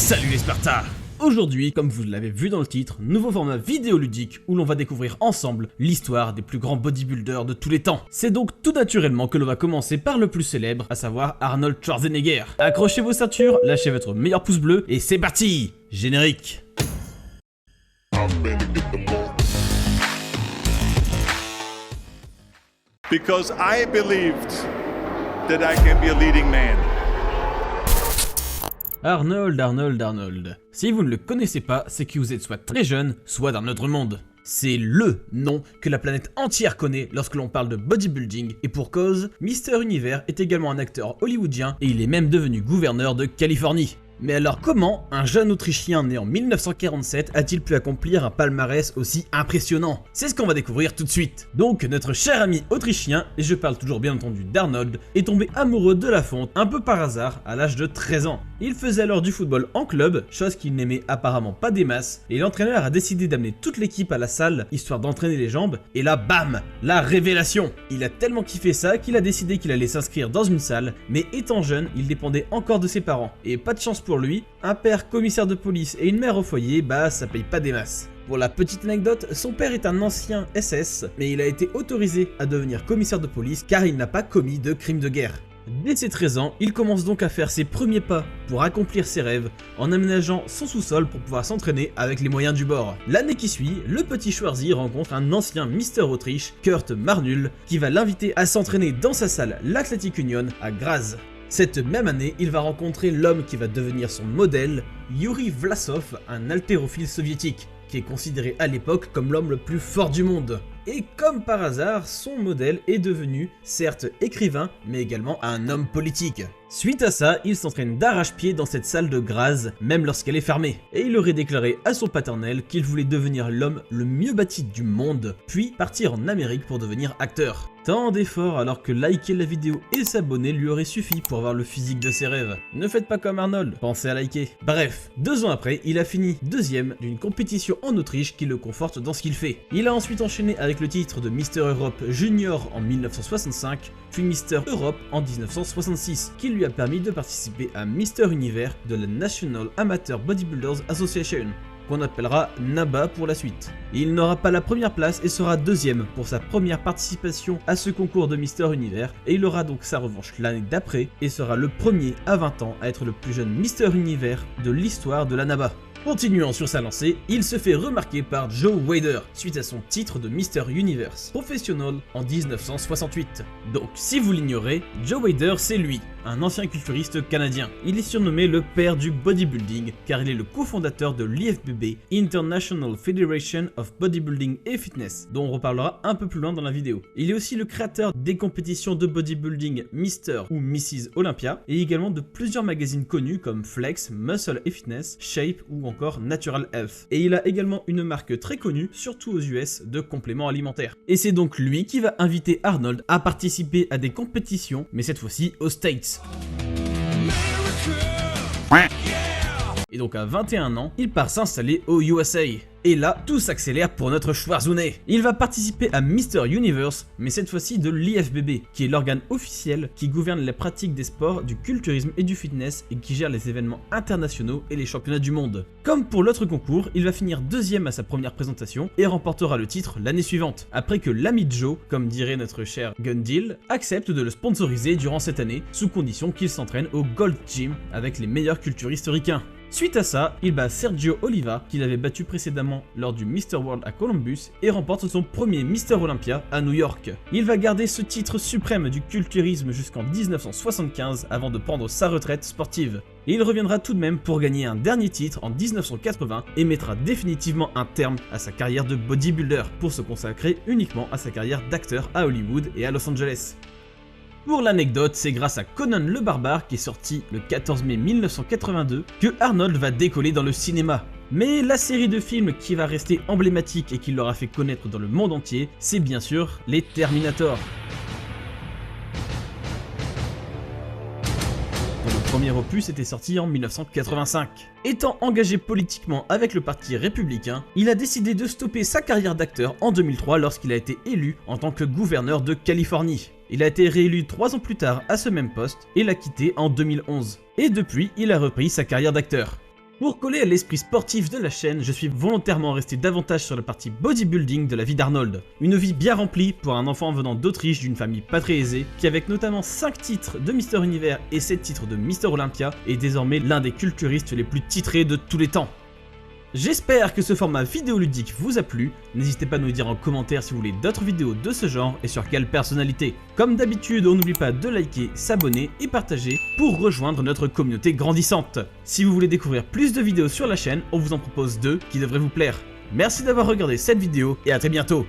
Salut les Spartans! Aujourd'hui, comme vous l'avez vu dans le titre, nouveau format vidéoludique où l'on va découvrir ensemble l'histoire des plus grands bodybuilders de tous les temps. C'est donc tout naturellement que l'on va commencer par le plus célèbre, à savoir Arnold Schwarzenegger. Accrochez vos ceintures, lâchez votre meilleur pouce bleu et c'est parti! Générique! Because I believed that I can be a leading man. Arnold. Si vous ne le connaissez pas, c'est que vous êtes soit très jeune, soit d'un autre monde. C'est LE nom que la planète entière connaît lorsque l'on parle de bodybuilding, et pour cause, Mister Univers est également un acteur hollywoodien et il est même devenu gouverneur de Californie. Mais alors comment un jeune Autrichien né en 1947 a-t-il pu accomplir un palmarès aussi impressionnant? C'est ce qu'on va découvrir tout de suite. Donc notre cher ami autrichien, et je parle toujours bien entendu d'Arnold, est tombé amoureux de la fonte un peu par hasard à l'âge de 13 ans. Il faisait alors du football en club, chose qu'il n'aimait apparemment pas des masses, et l'entraîneur a décidé d'amener toute l'équipe à la salle histoire d'entraîner les jambes, et là bam, la révélation. Il a tellement kiffé ça qu'il a décidé qu'il allait s'inscrire dans une salle, mais étant jeune, il dépendait encore de ses parents, et pas de chance pour lui, un père commissaire de police et une mère au foyer, bah ça paye pas des masses. Pour la petite anecdote, son père est un ancien SS, mais il a été autorisé à devenir commissaire de police car il n'a pas commis de crime de guerre. Dès ses 13 ans, il commence donc à faire ses premiers pas pour accomplir ses rêves en aménageant son sous-sol pour pouvoir s'entraîner avec les moyens du bord. L'année qui suit, le petit Schwarzy rencontre un ancien Mister Autriche, Kurt Marnul, qui va l'inviter à s'entraîner dans sa salle l'Athletic Union à Graz. Cette même année, il va rencontrer l'homme qui va devenir son modèle, Yuri Vlasov, un haltérophile soviétique, qui est considéré à l'époque comme l'homme le plus fort du monde. Et comme par hasard, son modèle est devenu, certes écrivain, mais également un homme politique. Suite à ça, il s'entraîne d'arrache-pied dans cette salle de Graz, même lorsqu'elle est fermée. Et il aurait déclaré à son paternel qu'il voulait devenir l'homme le mieux bâti du monde, puis partir en Amérique pour devenir acteur. Tant d'efforts alors que liker la vidéo et s'abonner lui aurait suffi pour avoir le physique de ses rêves. Ne faites pas comme Arnold, pensez à liker. Bref, 2 ans après, il a fini deuxième d'une compétition en Autriche qui le conforte dans ce qu'il fait. Il a ensuite enchaîné avec le titre de Mister Europe Junior en 1965, puis Mister Europe en 1966, qui lui a permis de participer à Mister Univers de la National Amateur Bodybuilders Association, qu'on appellera NABA pour la suite. Il n'aura pas la première place et sera deuxième pour sa première participation à ce concours de Mister Univers, et il aura donc sa revanche l'année d'après et sera le premier à 20 ans à être le plus jeune Mister Univers de l'histoire de la NABA. Continuant sur sa lancée, il se fait remarquer par Joe Weider suite à son titre de Mister Universe Professional en 1968. Donc si vous l'ignorez, Joe Weider c'est lui, un ancien culturiste canadien. Il est surnommé le père du bodybuilding car il est le cofondateur de l'IFBB, International Federation of Bodybuilding and Fitness, dont on reparlera un peu plus loin dans la vidéo. Il est aussi le créateur des compétitions de bodybuilding Mister ou Mrs Olympia et également de plusieurs magazines connus comme Flex, Muscle et Fitness, Shape ou encore Natural Health. Et il a également une marque très connue, surtout aux US, de compléments alimentaires. Et c'est donc lui qui va inviter Arnold à participer à des compétitions, mais cette fois-ci aux States. Et donc à 21 ans, il part s'installer aux USA. Et là, tout s'accélère pour notre Schwarzounet. Il va participer à Mister Universe, mais cette fois-ci de l'IFBB, qui est l'organe officiel qui gouverne les pratiques des sports, du culturisme et du fitness et qui gère les événements internationaux et les championnats du monde. Comme pour l'autre concours, il va finir deuxième à sa première présentation et remportera le titre l'année suivante, après que l'ami Joe, comme dirait notre cher Gundil, accepte de le sponsoriser durant cette année, sous condition qu'il s'entraîne au Gold Gym avec les meilleurs culturistes ricains. Suite à ça, il bat Sergio Oliva, qu'il avait battu précédemment lors du Mr. World à Columbus, et remporte son premier Mr. Olympia à New York. Il va garder ce titre suprême du culturisme jusqu'en 1975 avant de prendre sa retraite sportive. Et il reviendra tout de même pour gagner un dernier titre en 1980 et mettra définitivement un terme à sa carrière de bodybuilder pour se consacrer uniquement à sa carrière d'acteur à Hollywood et à Los Angeles. Pour l'anecdote, c'est grâce à Conan le Barbare, qui est sorti le 14 mai 1982, que Arnold va décoller dans le cinéma. Mais la série de films qui va rester emblématique et qui l'aura fait connaître dans le monde entier, c'est bien sûr les Terminator. Le premier opus était sorti en 1985. Étant engagé politiquement avec le parti républicain, il a décidé de stopper sa carrière d'acteur en 2003 lorsqu'il a été élu en tant que gouverneur de Californie. Il a été réélu 3 ans plus tard à ce même poste et l'a quitté en 2011. Et depuis, il a repris sa carrière d'acteur. Pour coller à l'esprit sportif de la chaîne, je suis volontairement resté davantage sur la partie bodybuilding de la vie d'Arnold. Une vie bien remplie pour un enfant venant d'Autriche d'une famille pas très aisée, qui avec notamment 5 titres de Mister Univers et 7 titres de Mister Olympia, est désormais l'un des culturistes les plus titrés de tous les temps. J'espère que ce format vidéoludique vous a plu, n'hésitez pas à nous le dire en commentaire si vous voulez d'autres vidéos de ce genre et sur quelle personnalité. Comme d'habitude, on n'oublie pas de liker, s'abonner et partager pour rejoindre notre communauté grandissante. Si vous voulez découvrir plus de vidéos sur la chaîne, on vous en propose 2 qui devraient vous plaire. Merci d'avoir regardé cette vidéo et à très bientôt.